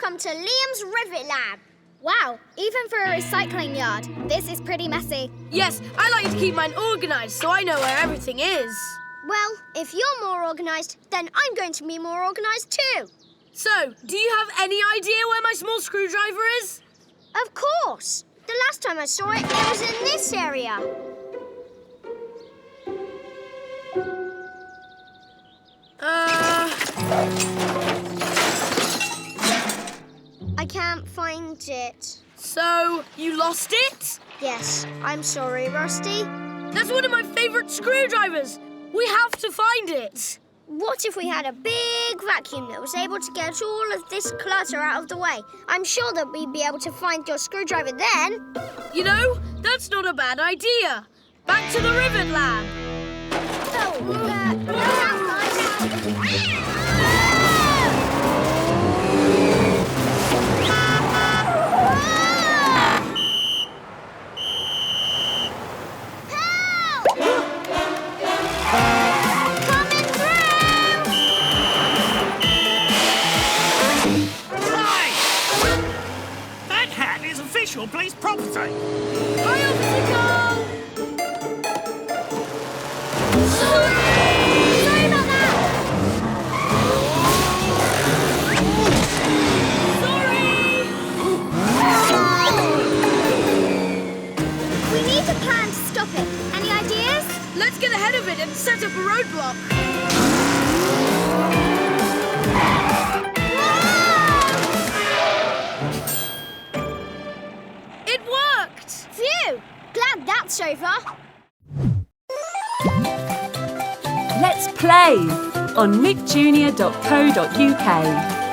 Welcome to Liam's Rivet Lab. Wow, even for a recycling yard, this is pretty messy. Yes, I like to keep mine organised so I know where everything is. Well, if you're more organised, then I'm going to be more organised too. So, do you have any idea where my small screwdriver is? Of course. The last time I saw it, it was in this area. I can't find it. So, you lost it? Yes, I'm sorry, Rusty. That's one of my favourite screwdrivers. We have to find it. What if we had a big vacuum that was able to get all of this clutter out of the way? I'm sure that we'd be able to find your screwdriver then. You know, that's not a bad idea. Back to the Rivet Lab. Police property. High up we go! Sorry about that! Sorry! We need a plan to stop it. Any ideas? Let's get ahead of it and set up a roadblock. Phew! Glad that's over. Let's play on mickjunior.co.uk.